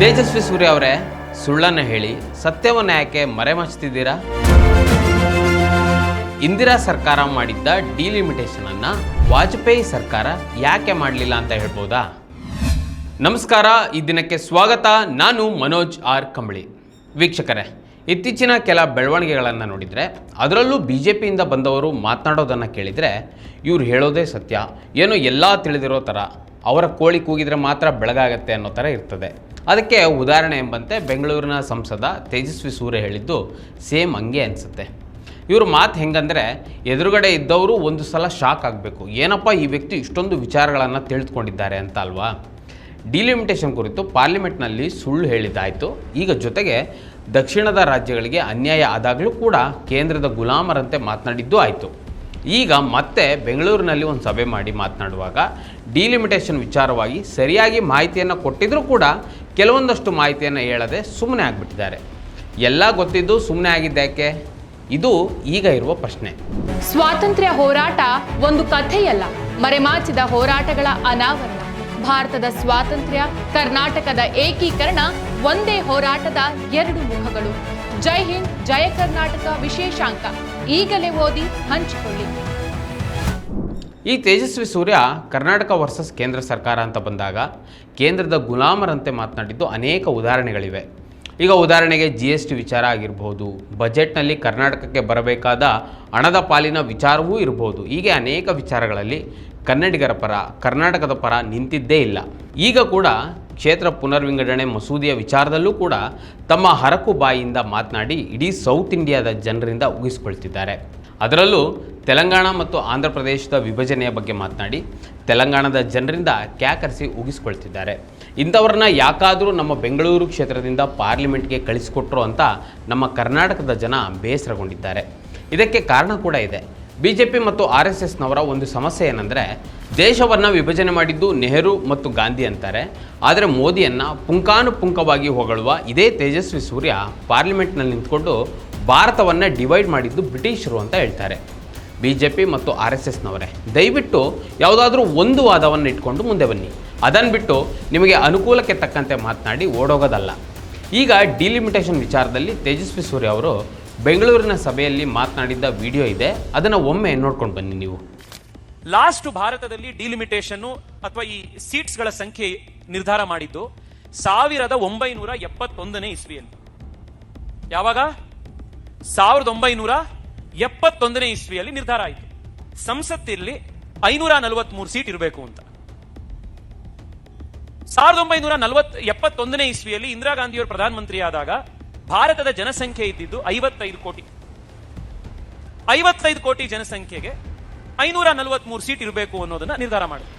ತೇಜಸ್ವಿ ಸೂರ್ಯ ಅವರೇ, ಸುಳ್ಳನ್ನು ಹೇಳಿ ಸತ್ಯವನ್ನು ಯಾಕೆ ಮರೆಮಾಚ್ತಿದ್ದೀರಾ? ಇಂದಿರಾ ಸರ್ಕಾರ ಮಾಡಿದ್ದ ಡಿಲಿಮಿಟೇಷನ್ ಅನ್ನು ವಾಜಪೇಯಿ ಸರ್ಕಾರ ಯಾಕೆ ಮಾಡಲಿಲ್ಲ ಅಂತ ಹೇಳ್ಬೋದಾ? ನಮಸ್ಕಾರ, ಈ ದಿನಕ್ಕೆ ಸ್ವಾಗತ. ನಾನು ಮನೋಜ್ ಆರ್ ಕಂಬಳಿ. ವೀಕ್ಷಕರೇ, ಇತ್ತೀಚಿನ ಕೆಲ ಬೆಳವಣಿಗೆಗಳನ್ನು ನೋಡಿದರೆ, ಅದರಲ್ಲೂ BJPಯಿಂದ ಬಂದವರು ಮಾತನಾಡೋದನ್ನು ಕೇಳಿದರೆ ಇವ್ರು ಹೇಳೋದೇ ಸತ್ಯ, ಏನೋ ಎಲ್ಲ ತಿಳಿದಿರೋ ಥರ, ಅವರ ಕೋಳಿ ಕೂಗಿದರೆ ಮಾತ್ರ ಬೆಳಗಾಗತ್ತೆ ಅನ್ನೋ ಥರ ಇರ್ತದೆ. ಅದಕ್ಕೆ ಉದಾಹರಣೆ ಎಂಬಂತೆ ಬೆಂಗಳೂರಿನ ಸಂಸದ ತೇಜಸ್ವಿ ಸೂರ್ಯ ಹೇಳಿದ್ದು ಸೇಮ್ ಹಂಗೆ ಅನಿಸುತ್ತೆ. ಇವ್ರ ಮಾತು ಹೆಂಗಂದರೆ, ಎದುರುಗಡೆ ಇದ್ದವರು ಒಂದು ಸಲ ಶಾಕ್ ಆಗಬೇಕು, ಏನಪ್ಪ ಈ ವ್ಯಕ್ತಿ ಇಷ್ಟೊಂದು ವಿಚಾರಗಳನ್ನು ತಿಳಿದುಕೊಂಡಿದ್ದಾರೆ ಅಂತ ಅಲ್ವಾ. ಡಿಲಿಮಿಟೇಷನ್ ಕುರಿತು ಪಾರ್ಲಿಮೆಂಟ್ನಲ್ಲಿ ಸುಳ್ಳು ಹೇಳಿದ್ದಾಯಿತು. ಈಗ ಜೊತೆಗೆ ದಕ್ಷಿಣದ ರಾಜ್ಯಗಳಿಗೆ ಅನ್ಯಾಯ ಆದಾಗಲೂ ಕೂಡ ಕೇಂದ್ರದ ಗುಲಾಮರಂತೆ ಮಾತನಾಡಿದ್ದು ಆಯಿತು. ಈಗ ಮತ್ತೆ ಬೆಂಗಳೂರಿನಲ್ಲಿ ಒಂದು ಸಭೆ ಮಾಡಿ ಮಾತನಾಡುವಾಗ ಡಿಲಿಮಿಟೇಷನ್ ವಿಚಾರವಾಗಿ ಸರಿಯಾಗಿ ಮಾಹಿತಿಯನ್ನು ಕೊಟ್ಟಿದ್ರೂ ಕೂಡ ಕೆಲವೊಂದಷ್ಟು ಮಾಹಿತಿಯನ್ನು ಹೇಳದೆ ಸುಮ್ಮನೆ ಆಗಿಬಿಟ್ಟಿದ್ದಾರೆ. ಎಲ್ಲ ಗೊತ್ತಿದ್ದು ಸುಮ್ಮನೆ ಆಗಿದ್ದಕ್ಕೆ? ಇದು ಈಗ ಇರುವ ಪ್ರಶ್ನೆ. ಸ್ವಾತಂತ್ರ್ಯ ಹೋರಾಟ ಒಂದು ಕಥೆಯಲ್ಲ, ಮರೆಮಾಚಿದ ಹೋರಾಟಗಳ ಅನಾವರಣ. ಭಾರತದ ಸ್ವಾತಂತ್ರ್ಯ, ಕರ್ನಾಟಕದ ಏಕೀಕರಣ ಒಂದೇ ಹೋರಾಟದ ಎರಡು ಮುಖಗಳು. ಜೈ ಹಿಂದ್, ಜಯ ಕರ್ನಾಟಕ ವಿಶೇಷಾಂಕ ಈಗಲೇ ಓದಿ ಹಂಚಿಕೊಳ್ಳಿ. ಈ ತೇಜಸ್ವಿ ಸೂರ್ಯ ಕರ್ನಾಟಕ ವರ್ಸಸ್ ಕೇಂದ್ರ ಸರ್ಕಾರ ಅಂತ ಬಂದಾಗ ಕೇಂದ್ರದ ಗುಲಾಮರಂತೆ ಮಾತನಾಡಿದ್ದು ಅನೇಕ ಉದಾಹರಣೆಗಳಿವೆ. ಈಗ ಉದಾಹರಣೆಗೆ GST ವಿಚಾರ ಆಗಿರ್ಬೋದು, ಬಜೆಟ್ನಲ್ಲಿ ಕರ್ನಾಟಕಕ್ಕೆ ಬರಬೇಕಾದ ಹಣದ ಪಾಲಿನ ವಿಚಾರವೂ ಇರ್ಬೋದು. ಹೀಗೆ ಅನೇಕ ವಿಚಾರಗಳಲ್ಲಿ ಕನ್ನಡಿಗರ ಪರ, ಕರ್ನಾಟಕದ ಪರ ನಿಂತಿದ್ದೇ ಇಲ್ಲ. ಈಗ ಕೂಡ ಕ್ಷೇತ್ರ ಪುನರ್ವಿಂಗಡಣೆ ಮಸೂದೆಯ ವಿಚಾರದಲ್ಲೂ ಕೂಡ ತಮ್ಮ ಹರಕು ಬಾಯಿಯಿಂದ ಮಾತನಾಡಿ ಇಡೀ ಸೌತ್ ಇಂಡಿಯಾದ ಜನರಿಂದ ಉಗಿಸ್ಕೊಳ್ತಿದ್ದಾರೆ. ಅದರಲ್ಲೂ ತೆಲಂಗಾಣ ಮತ್ತು ಆಂಧ್ರ ಪ್ರದೇಶದ ವಿಭಜನೆಯ ಬಗ್ಗೆ ಮಾತನಾಡಿ ತೆಲಂಗಾಣದ ಜನರಿಂದ ಕ್ಯಾಕರಿಸಿ ಉಗಿಸ್ಕೊಳ್ತಿದ್ದಾರೆ. ಇಂಥವ್ರನ್ನ ಯಾಕಾದರೂ ನಮ್ಮ ಬೆಂಗಳೂರು ಕ್ಷೇತ್ರದಿಂದ ಪಾರ್ಲಿಮೆಂಟ್ಗೆ ಕಳಿಸಿಕೊಟ್ರು ಅಂತ ನಮ್ಮ ಕರ್ನಾಟಕದ ಜನ ಬೇಸರಗೊಂಡಿದ್ದಾರೆ. ಇದಕ್ಕೆ ಕಾರಣ ಕೂಡ ಇದೆ. BJP ಮತ್ತು RSSನವರ ಒಂದು ಸಮಸ್ಯೆ ಏನಂದರೆ, ದೇಶವನ್ನು ವಿಭಜನೆ ಮಾಡಿದ್ದು ನೆಹರು ಮತ್ತು ಗಾಂಧಿ ಅಂತಾರೆ, ಆದರೆ ಮೋದಿಯನ್ನು ಪುಂಖಾನುಪುಂಖವಾಗಿ ಹೊಗಳುವ ಇದೇ ತೇಜಸ್ವಿ ಸೂರ್ಯ ಪಾರ್ಲಿಮೆಂಟ್ನಲ್ಲಿ ನಿಂತ್ಕೊಂಡು ಭಾರತವನ್ನು ಡಿವೈಡ್ ಮಾಡಿದ್ದು ಬ್ರಿಟಿಷರು ಅಂತ ಹೇಳ್ತಾರೆ. BJP ಮತ್ತು RSSನವರೇ, ದಯವಿಟ್ಟು ಯಾವುದಾದ್ರೂ ಒಂದು ವಾದವನ್ನು ಇಟ್ಕೊಂಡು ಮುಂದೆ ಬನ್ನಿ. ಅದನ್ನು ಬಿಟ್ಟು ನಿಮಗೆ ಅನುಕೂಲಕ್ಕೆ ತಕ್ಕಂತೆ ಮಾತನಾಡಿ ಓಡೋಗೋದಲ್ಲ. ಈಗ ಡಿಲಿಮಿಟೇಷನ್ ವಿಚಾರದಲ್ಲಿ ತೇಜಸ್ವಿ ಸೂರ್ಯ ಅವರು ಬೆಂಗಳೂರಿನ ಸಭೆಯಲ್ಲಿ ಮಾತನಾಡಿದ್ದ ವಿಡಿಯೋ ಇದೆ, ಅದನ್ನು ಒಮ್ಮೆ ನೋಡ್ಕೊಂಡು ಬನ್ನಿ ನೀವು. ಲಾಸ್ಟ್ ಭಾರತದಲ್ಲಿ ಡಿಲಿಮಿಟೇಷನ್ ಅಥವಾ ಈ ಸೀಟ್ಸ್ ಗಳ ಸಂಖ್ಯೆ ನಿರ್ಧಾರ ಮಾಡಿದ್ದು 1971ನೇ ಇಸ್ವಿಯಲ್ಲಿ. ಯಾವಾಗ? 1971ನೇ ಇಸ್ವಿಯಲ್ಲಿ ನಿರ್ಧಾರ ಆಯಿತು. ಸಂಸತ್ತಿನಲ್ಲಿ 543 ಸೀಟ್ ಇರಬೇಕು ಅಂತ. 1971ನೇ ಇಸ್ವಿಯಲ್ಲಿ ಇಂದಿರಾ ಗಾಂಧಿಯವರು ಪ್ರಧಾನಮಂತ್ರಿ ಆದಾಗ ಭಾರತದ ಜನಸಂಖ್ಯೆ ಇದ್ದಿದ್ದು 55 ಕೋಟಿ. 55 ಕೋಟಿ ಜನಸಂಖ್ಯೆಗೆ 543 ಸೀಟ್ ಇರಬೇಕು ಅನ್ನೋದನ್ನ ನಿರ್ಧಾರ ಮಾಡಿದ್ರು.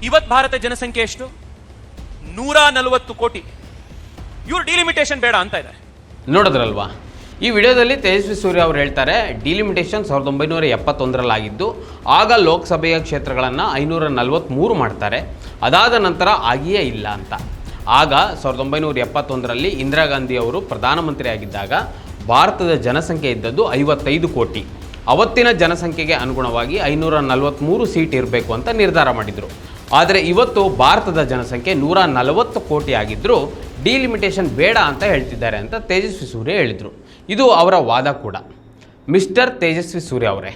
ಇವತ್ತು ಭಾರತ ಜನಸಂಖ್ಯೆ ಎಷ್ಟು? 140 ಕೋಟಿ. ಇವರು ಡಿಲಿಮಿಟೇಷನ್ ಬೇಡ ಅಂತ ಇದೆ. ನೋಡಿದ್ರಲ್ವಾ, ಈ ವಿಡಿಯೋದಲ್ಲಿ ತೇಜಸ್ವಿ ಸೂರ್ಯ ಅವರು ಹೇಳ್ತಾರೆ ಡಿಲಿಮಿಟೇಷನ್ 1971ರಲ್ಲಾಗಿದ್ದು, ಆಗ ಲೋಕಸಭೆಯ ಕ್ಷೇತ್ರಗಳನ್ನು 543 ಮಾಡ್ತಾರೆ. ಅದಾದ ನಂತರ ಆಗಿಯೇ ಇಲ್ಲ ಅಂತ. ಆಗ 1971ರಲ್ಲಿ ಇಂದಿರಾ ಗಾಂಧಿ ಅವರು ಪ್ರಧಾನಮಂತ್ರಿ ಆಗಿದ್ದಾಗ ಭಾರತದ ಜನಸಂಖ್ಯೆ ಇದ್ದದ್ದು 55 ಕೋಟಿ. ಅವತ್ತಿನ ಜನಸಂಖ್ಯೆಗೆ ಅನುಗುಣವಾಗಿ 543 ಸೀಟ್ ಇರಬೇಕು ಅಂತ ನಿರ್ಧಾರ ಮಾಡಿದರು. ಆದರೆ ಇವತ್ತು ಭಾರತದ ಜನಸಂಖ್ಯೆ 140 ಕೋಟಿ ಆಗಿದ್ದರೂ ಡಿಲಿಮಿಟೇಷನ್ ಬೇಡ ಅಂತ ಹೇಳ್ತಿದ್ದಾರೆ ಅಂತ ತೇಜಸ್ವಿ ಸೂರ್ಯ ಹೇಳಿದರು. ಇದು ಅವರ ವಾದ ಕೂಡ. ಮಿಸ್ಟರ್ ತೇಜಸ್ವಿ ಸೂರ್ಯ ಅವರೇ,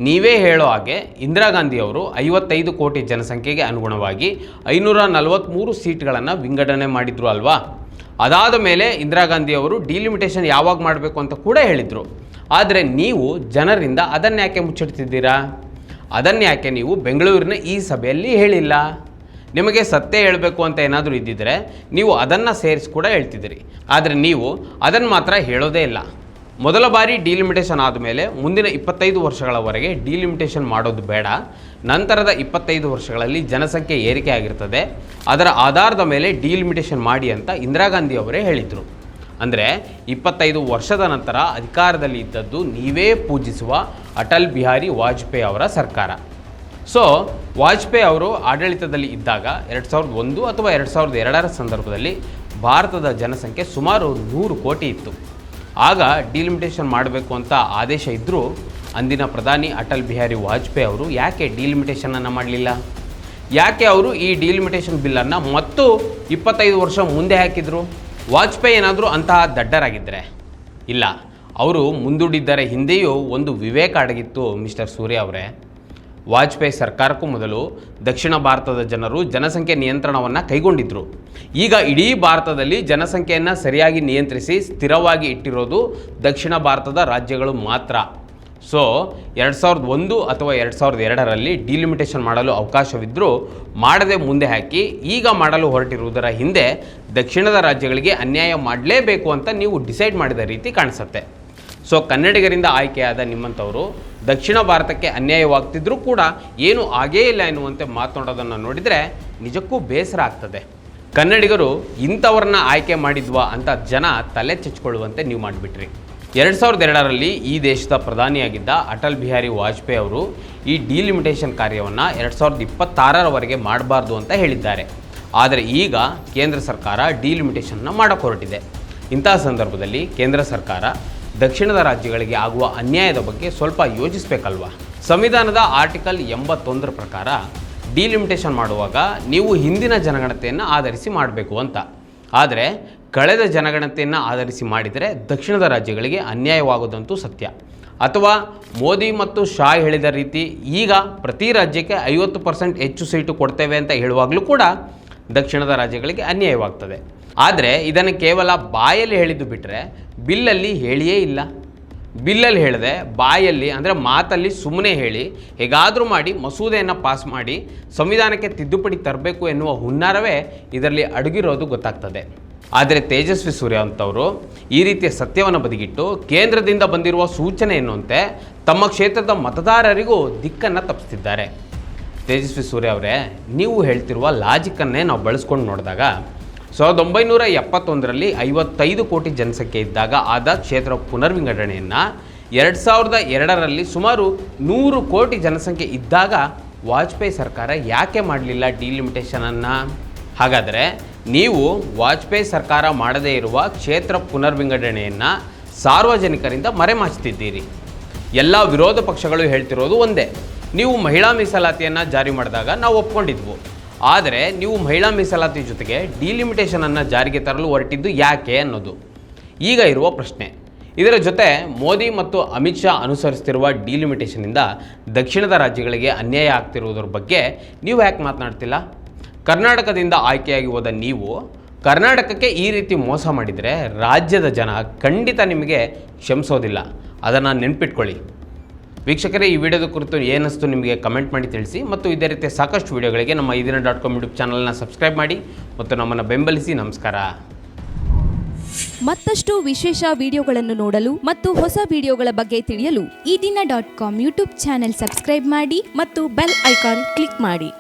ನೀವೇ ಹೇಳೋ ಹಾಗೆ ಇಂದಿರಾ ಗಾಂಧಿಯವರು 55 ಕೋಟಿ ಜನಸಂಖ್ಯೆಗೆ ಅನುಗುಣವಾಗಿ 543 ಸೀಟ್ಗಳನ್ನು ವಿಂಗಡಣೆ ಮಾಡಿದ್ರು ಅಲ್ವಾ? ಅದಾದ ಮೇಲೆ ಇಂದಿರಾ ಗಾಂಧಿಯವರು ಡಿಲಿಮಿಟೇಷನ್ ಯಾವಾಗ ಮಾಡಬೇಕು ಅಂತ ಕೂಡ ಹೇಳಿದರು. ಆದರೆ ನೀವು ಜನರಿಂದ ಅದನ್ನ್ಯಾಕೆ ಮುಚ್ಚಿಡ್ತಿದ್ದೀರಾ? ಅದನ್ನ್ಯಾಕೆ ನೀವು ಬೆಂಗಳೂರಿನ ಈ ಸಭೆಯಲ್ಲಿ ಹೇಳಿಲ್ಲ? ನಿಮಗೆ ಸತ್ಯ ಹೇಳಬೇಕು ಅಂತ ಏನಾದರೂ ಇದ್ದಿದ್ದರೆ ನೀವು ಅದನ್ನು ಸೇರಿಸಿ ಕೂಡ ಹೇಳ್ತಿದ್ದೀರಿ. ಆದರೆ ನೀವು ಅದನ್ನು ಮಾತ್ರ ಹೇಳೋದೇ ಇಲ್ಲ. ಮೊದಲ ಬಾರಿ ಡಿಲಿಮಿಟೇಷನ್ ಆದಮೇಲೆ ಮುಂದಿನ 25 ವರ್ಷಗಳವರೆಗೆ ಡಿಲಿಮಿಟೇಷನ್ ಮಾಡೋದು ಬೇಡ, ನಂತರದ 25 ವರ್ಷಗಳಲ್ಲಿ ಜನಸಂಖ್ಯೆ ಏರಿಕೆ ಆಗಿರ್ತದೆ, ಅದರ ಆಧಾರದ ಮೇಲೆ ಡಿಲಿಮಿಟೇಷನ್ ಮಾಡಿ ಅಂತ ಇಂದಿರಾ ಗಾಂಧಿ ಅವರೇ ಹೇಳಿದರು. ಅಂದರೆ 25 ವರ್ಷದ ನಂತರ ಅಧಿಕಾರದಲ್ಲಿ ಇದ್ದದ್ದು ನೀವೇ ಪೂಜಿಸುವ ಅಟಲ್ ಬಿಹಾರಿ ವಾಜಪೇಯಿ ಅವರ ಸರ್ಕಾರ. ಸೊ ವಾಜಪೇಯಿ ಅವರು ಆಡಳಿತದಲ್ಲಿ ಇದ್ದಾಗ 2001 ಅಥವಾ 2002ರ ಸಂದರ್ಭದಲ್ಲಿ ಭಾರತದ ಜನಸಂಖ್ಯೆ ಸುಮಾರು 100 ಕೋಟಿ ಇತ್ತು. ಆಗ ಡಿಲಿಮಿಟೇಷನ್ ಮಾಡಬೇಕು ಅಂತ ಆದೇಶ ಇದ್ದರೂ ಅಂದಿನ ಪ್ರಧಾನಿ ಅಟಲ್ ಬಿಹಾರಿ ವಾಜಪೇಯಿ ಅವರು ಯಾಕೆ ಡಿಲಿಮಿಟೇಷನನ್ನು ಮಾಡಲಿಲ್ಲ? ಯಾಕೆ ಅವರು ಈ ಡಿಲಿಮಿಟೇಷನ್ ಬಿಲ್ಲನ್ನು ಮತ್ತು 25 ವರ್ಷ ಮುಂದೆ ಹಾಕಿದ್ರು? ವಾಜಪೇಯಿ ಏನಾದರೂ ಅಂತಹ ದಡ್ಡರಾಗಿದ್ದರೆ? ಇಲ್ಲ, ಅವರು ಮುಂದೂಡಿದ್ದರ ಹಿಂದೆಯೂ ಒಂದು ವಿವೇಕ ಅಡಗಿತ್ತು ಮಿಸ್ಟರ್ ಸೂರ್ಯ ಅವರೇ. ವಾಜಪೇಯಿ ಸರ್ಕಾರಕ್ಕೂ ಮೊದಲು ದಕ್ಷಿಣ ಭಾರತದ ಜನರು ಜನಸಂಖ್ಯೆ ನಿಯಂತ್ರಣವನ್ನು ಕೈಗೊಂಡಿದ್ದರು. ಈಗ ಇಡೀ ಭಾರತದಲ್ಲಿ ಜನಸಂಖ್ಯೆಯನ್ನು ಸರಿಯಾಗಿ ನಿಯಂತ್ರಿಸಿ ಸ್ಥಿರವಾಗಿ ಇಟ್ಟಿರೋದು ದಕ್ಷಿಣ ಭಾರತದ ರಾಜ್ಯಗಳು ಮಾತ್ರ. ಸೊ 2001 ಅಥವಾ 2002ರಲ್ಲಿ ಡಿಲಿಮಿಟೇಷನ್ ಮಾಡಲು ಅವಕಾಶವಿದ್ದರೂ ಮಾಡದೆ ಮುಂದೆ ಹಾಕಿ ಈಗ ಮಾಡಲು ಹೊರಟಿರುವುದರ ಹಿಂದೆ ದಕ್ಷಿಣದ ರಾಜ್ಯಗಳಿಗೆ ಅನ್ಯಾಯ ಮಾಡಲೇಬೇಕು ಅಂತ ನೀವು ಡಿಸೈಡ್ ಮಾಡಿದ ರೀತಿ ಕಾಣಿಸುತ್ತೆ. ಸೊ ಕನ್ನಡಿಗರಿಂದ ಆಯ್ಕೆಯಾದ ನಿಮ್ಮಂಥವರು ದಕ್ಷಿಣ ಭಾರತಕ್ಕೆ ಅನ್ಯಾಯವಾಗ್ತಿದ್ರೂ ಕೂಡ ಏನೂ ಆಗೇ ಇಲ್ಲ ಎನ್ನುವಂತೆ ಮಾತನಾಡೋದನ್ನು ನೋಡಿದರೆ ನಿಜಕ್ಕೂ ಬೇಸರ ಆಗ್ತದೆ. ಕನ್ನಡಿಗರು ಇಂಥವ್ರನ್ನ ಆಯ್ಕೆ ಮಾಡಿದ್ವಾ ಅಂತ ಜನ ತಲೆ ಚೆಚ್ಕೊಳ್ಳುವಂತೆ ನೀವು ಮಾಡಿಬಿಟ್ರಿ. 2002ರಲ್ಲಿ ಈ ದೇಶದ ಪ್ರಧಾನಿಯಾಗಿದ್ದ ಅಟಲ್ ಬಿಹಾರಿ ವಾಜಪೇಯಿ ಅವರು ಈ ಡಿಲಿಮಿಟೇಷನ್ ಕಾರ್ಯವನ್ನು 2026ರವರೆಗೆ ಮಾಡಬಾರ್ದು ಅಂತ ಹೇಳಿದ್ದಾರೆ. ಆದರೆ ಈಗ ಕೇಂದ್ರ ಸರ್ಕಾರ ಡಿಲಿಮಿಟೇಷನ್ನ ಮಾಡೋಕ್ಕೆ ಹೊರಟಿದೆ. ಇಂತಹ ಸಂದರ್ಭದಲ್ಲಿ ಕೇಂದ್ರ ಸರ್ಕಾರ ದಕ್ಷಿಣದ ರಾಜ್ಯಗಳಿಗೆ ಆಗುವ ಅನ್ಯಾಯದ ಬಗ್ಗೆ ಸ್ವಲ್ಪ ಯೋಚಿಸಬೇಕಲ್ವಾ? ಸಂವಿಧಾನದ ಆರ್ಟಿಕಲ್ 81ರ ಪ್ರಕಾರ ಡಿಲಿಮಿಟೇಷನ್ ಮಾಡುವಾಗ ನೀವು ಹಿಂದಿನ ಜನಗಣತಿಯನ್ನು ಆಧರಿಸಿ ಮಾಡಬೇಕು ಅಂತ. ಆದರೆ ಕಳೆದ ಜನಗಣತಿಯನ್ನು ಆಧರಿಸಿ ಮಾಡಿದರೆ ದಕ್ಷಿಣದ ರಾಜ್ಯಗಳಿಗೆ ಅನ್ಯಾಯವಾಗೋದಂತೂ ಸತ್ಯ. ಅಥವಾ ಮೋದಿ ಮತ್ತು ಶಾ ಹೇಳಿದ ರೀತಿ ಈಗ ಪ್ರತಿ ರಾಜ್ಯಕ್ಕೆ 50% ಹೆಚ್ಚು ಸೀಟು ಕೊಡ್ತೇವೆ ಅಂತ ಹೇಳುವಾಗಲೂ ಕೂಡ ದಕ್ಷಿಣದ ರಾಜ್ಯಗಳಿಗೆ ಅನ್ಯಾಯವಾಗ್ತದೆ. ಆದರೆ ಇದನ್ನು ಕೇವಲ ಬಾಯಲ್ಲಿ ಹೇಳಿದ್ದು ಬಿಟ್ಟರೆ ಬಿಲ್ಲಲ್ಲಿ ಹೇಳಿಯೇ ಇಲ್ಲ. ಬಿಲ್ಲಲ್ಲಿ ಹೇಳದೆ ಬಾಯಲ್ಲಿ ಅಂದರೆ ಮಾತಲ್ಲಿ ಸುಮ್ಮನೆ ಹೇಳಿ ಹೇಗಾದರೂ ಮಾಡಿ ಮಸೂದೆಯನ್ನು ಪಾಸ್ ಮಾಡಿ ಸಂವಿಧಾನಕ್ಕೆ ತಿದ್ದುಪಡಿ ತರಬೇಕು ಎನ್ನುವ ಹುನ್ನಾರವೇ ಇದರಲ್ಲಿ ಅಡಗಿರೋದು ಗೊತ್ತಾಗ್ತದೆ. ಆದರೆ ತೇಜಸ್ವಿ ಸೂರ್ಯ ಅಂತವರು ಈ ರೀತಿಯ ಸತ್ಯವನ್ನು ಬದಿಗಿಟ್ಟು ಕೇಂದ್ರದಿಂದ ಬಂದಿರುವ ಸೂಚನೆ ಎನ್ನುವಂತೆ ತಮ್ಮ ಕ್ಷೇತ್ರದ ಮತದಾರರಿಗೂ ದಿಕ್ಕನ್ನು ತಪ್ಪಿಸ್ತಿದ್ದಾರೆ. ತೇಜಸ್ವಿ ಸೂರ್ಯ ಅವರೇ, ನೀವು ಹೇಳ್ತಿರುವ ಲಾಜಿಕ್ಕನ್ನೇ ನಾವು ಬಳಸ್ಕೊಂಡು ನೋಡಿದಾಗ 1971ರಲ್ಲಿ 55 ಕೋಟಿ ಜನಸಂಖ್ಯೆ ಇದ್ದಾಗ ಆದ ಕ್ಷೇತ್ರ ಪುನರ್ವಿಂಗಡಣೆಯನ್ನು 2002ರಲ್ಲಿ ಸುಮಾರು 100 ಕೋಟಿ ಜನಸಂಖ್ಯೆ ಇದ್ದಾಗ ವಾಜಪೇಯಿ ಸರ್ಕಾರ ಯಾಕೆ ಮಾಡಲಿಲ್ಲ ಡಿಲಿಮಿಟೇಷನನ್ನು? ಹಾಗಾದರೆ ನೀವು ವಾಜಪೇಯಿ ಸರ್ಕಾರ ಮಾಡದೇ ಇರುವ ಕ್ಷೇತ್ರ ಪುನರ್ವಿಂಗಡಣೆಯನ್ನು ಸಾರ್ವಜನಿಕರಿಂದ ಮರೆಮಾಚ್ತಿದ್ದೀರಿ. ಎಲ್ಲ ವಿರೋಧ ಪಕ್ಷಗಳು ಹೇಳ್ತಿರೋದು ಒಂದೇ, ನೀವು ಮಹಿಳಾ ಮೀಸಲಾತಿಯನ್ನು ಜಾರಿ ಮಾಡಿದಾಗ ನಾವು ಒಪ್ಕೊಂಡಿದ್ವು. ಆದರೆ ನೀವು ಮಹಿಳಾ ಮೀಸಲಾತಿ ಜೊತೆಗೆ ಡಿಲಿಮಿಟೇಷನನ್ನು ಜಾರಿಗೆ ತರಲು ಹೊರಟಿದ್ದು ಯಾಕೆ ಅನ್ನೋದು ಈಗ ಇರುವ ಪ್ರಶ್ನೆ. ಇದರ ಜೊತೆ ಮೋದಿ ಮತ್ತು ಅಮಿತ್ ಶಾ ಅನುಸರಿಸ್ತಿರುವ ಡಿಲಿಮಿಟೇಷನಿಂದ ದಕ್ಷಿಣದ ರಾಜ್ಯಗಳಿಗೆ ಅನ್ಯಾಯ ಆಗ್ತಿರುವುದರ ಬಗ್ಗೆ ನೀವು ಯಾಕೆ ಮಾತನಾಡ್ತಿಲ್ಲ? ಕರ್ನಾಟಕದಿಂದ ಆಯ್ಕೆಯಾಗಿ ಹೋದ ನೀವು ಕರ್ನಾಟಕಕ್ಕೆ ಈ ರೀತಿ ಮೋಸ ಮಾಡಿದರೆ ರಾಜ್ಯದ ಜನ ಖಂಡಿತ ನಿಮಗೆ ಕ್ಷಮಿಸೋದಿಲ್ಲ. ಅದನ್ನು ನೆನ್ಪಿಟ್ಕೊಳ್ಳಿ. ವೀಕ್ಷಕರೇ, ಈ ವಿಡಿಯೋದ ಕುರಿತು ಏನಿಸ್ತು ನಿಮಗೆ ಕಮೆಂಟ್ ಮಾಡಿ ತಿಳಿಸಿ. ಮತ್ತು ಇದೇ ರೀತಿಯ ಸಾಕಷ್ಟು ವಿಡಿಯೋಗಳಿಗೆ ನಮ್ಮ iDina.com ಯೂಟ್ಯೂಬ್ ಚಾನಲ್ನ ಸಬ್ಸ್ಕ್ರೈಬ್ ಮಾಡಿ ಮತ್ತು ನಮ್ಮನ್ನು ಬೆಂಬಲಿಸಿ. ನಮಸ್ಕಾರ. ಮತ್ತಷ್ಟು ವಿಶೇಷ ವಿಡಿಯೋಗಳನ್ನು ನೋಡಲು ಮತ್ತು ಹೊಸ ವಿಡಿಯೋಗಳ ಬಗ್ಗೆ ತಿಳಿಯಲು iDina.com ಯೂಟ್ಯೂಬ್ ಚಾನೆಲ್ ಸಬ್ಸ್ಕ್ರೈಬ್ ಮಾಡಿ ಮತ್ತು ಬೆಲ್ ಐಕಾನ್ ಕ್ಲಿಕ್ ಮಾಡಿ.